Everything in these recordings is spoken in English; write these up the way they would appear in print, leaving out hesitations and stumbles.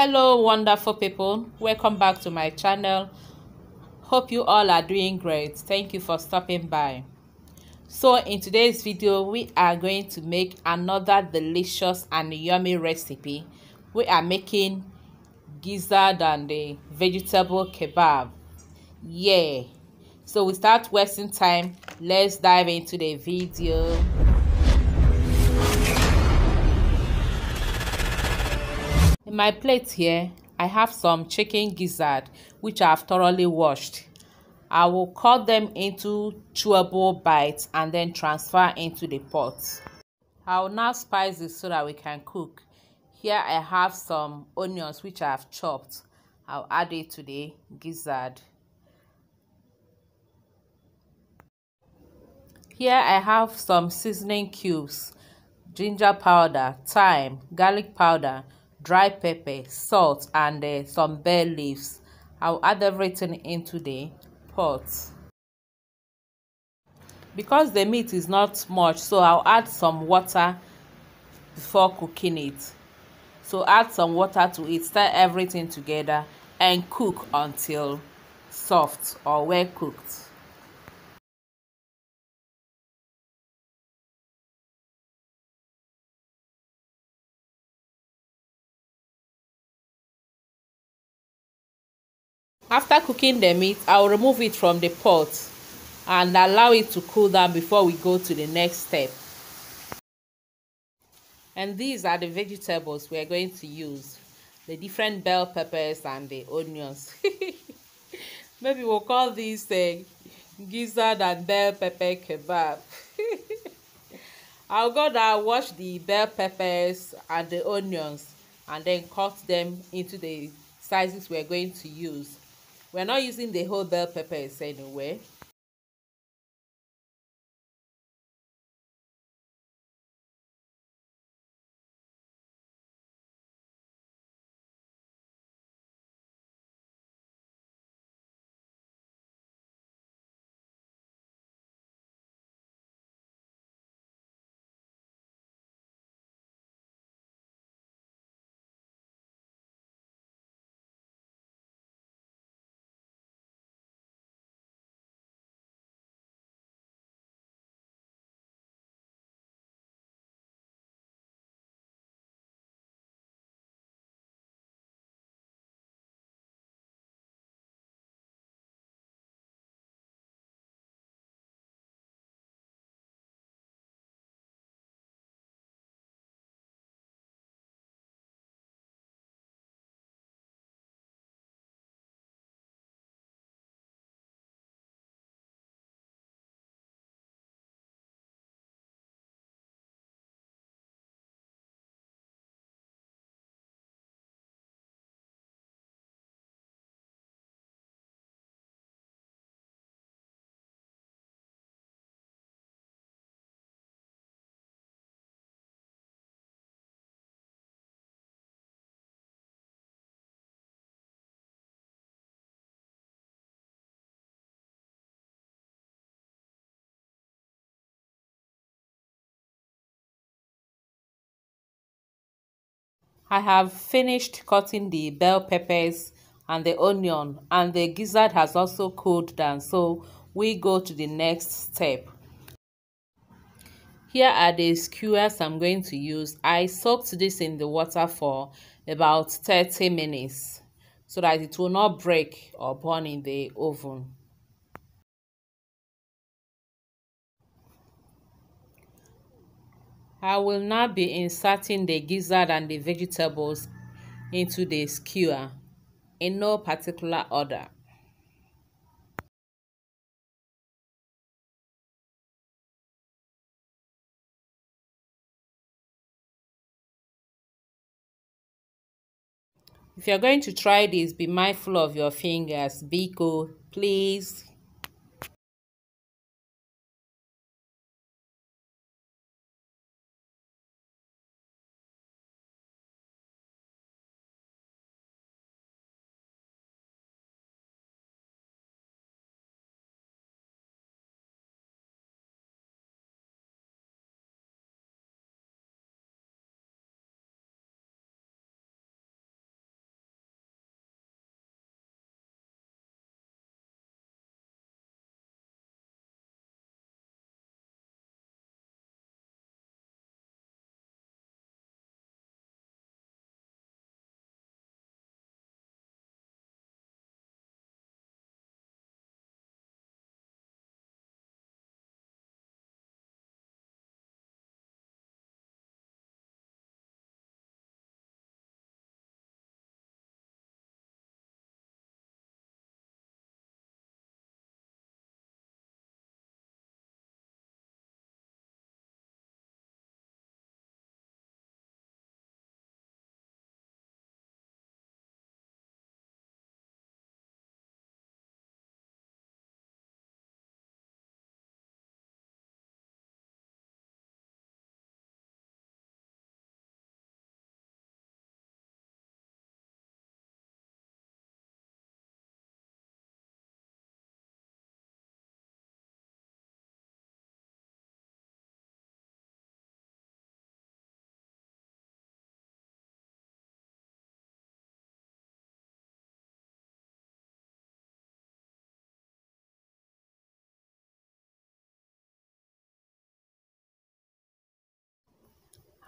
Hello wonderful people, welcome back to my channel. Hope you all are doing great. Thank you for stopping by. So in today's video we are going to make another delicious and yummy recipe. We are making gizzard and the vegetable kebab. Yeah, so without wasting time, let's dive into the video. In my plate here, I have some chicken gizzard which I have thoroughly washed. I will cut them into chewable bites and then transfer into the pot. I will now spice it so that we can cook. Here I have some onions which I have chopped. I'll add it to the gizzard. Here I have some seasoning cubes, ginger powder, thyme, garlic powder, dry pepper, salt, and some bay leaves. I'll add everything into the pot. Because the meat is not much, so I'll add some water before cooking it. So add some water to it, stir everything together and cook until soft or well cooked. After cooking the meat, I'll remove it from the pot and allow it to cool down before we go to the next step. And these are the vegetables we are going to use. The different bell peppers and the onions. Maybe we'll call these gizzard and bell pepper kebab. I'll go down, wash the bell peppers and the onions and then cut them into the sizes we're going to use. We're not using the whole bell peppers anyway. I have finished cutting the bell peppers and the onion, and the gizzard has also cooled down, so we go to the next step. Here are the skewers I'm going to use. I soaked this in the water for about 30 minutes so that it will not break or burn in the oven. I will now be inserting the gizzard and the vegetables into the skewer in no particular order. If you're going to try this, be mindful of your fingers. Biko, please.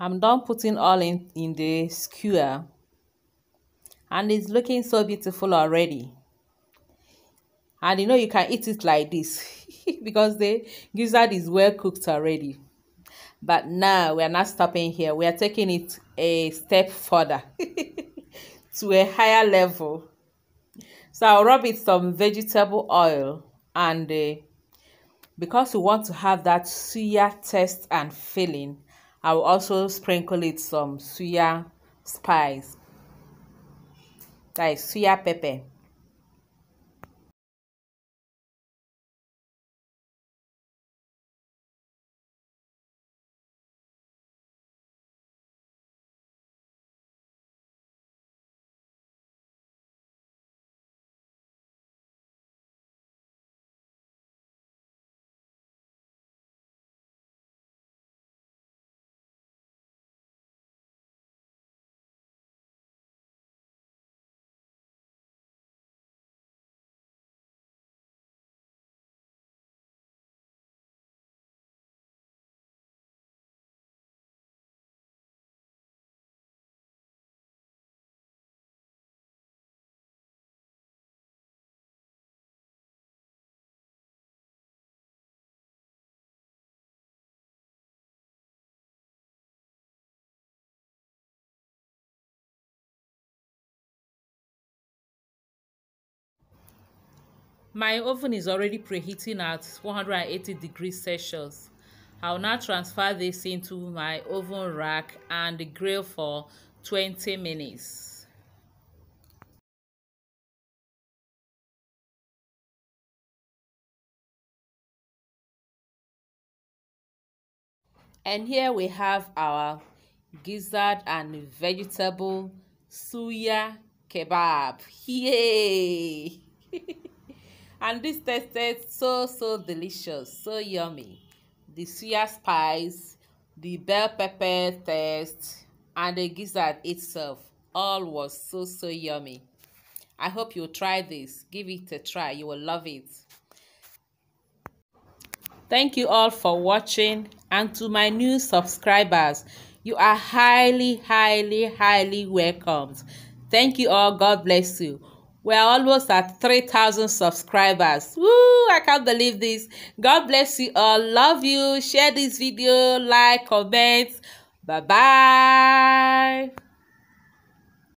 I'm done putting all in the skewer, and it's looking so beautiful already. And you know you can eat it like this because the gizzard is well cooked already. But now we are not stopping here. We are taking it a step further to a higher level. So I'll rub it some vegetable oil, and because we want to have that suya taste and feeling, I will also sprinkle it some suya spice, that is suya pepper. My oven is already preheating at 180 degrees Celsius. I'll now transfer this into my oven rack and grill for 20 minutes. And here we have our gizzard and vegetable suya kebab. Yay! And this tasted so delicious, so yummy. The suya spice, the bell pepper taste, and the gizzard itself, all was so yummy. I hope you'll try this. Give it a try. You will love it. Thank you all for watching, and to my new subscribers, you are highly welcomed. Thank you all. God bless you. We're almost at 3,000 subscribers. Woo! I can't believe this. God bless you all. Love you. Share this video, like, comment. Bye bye.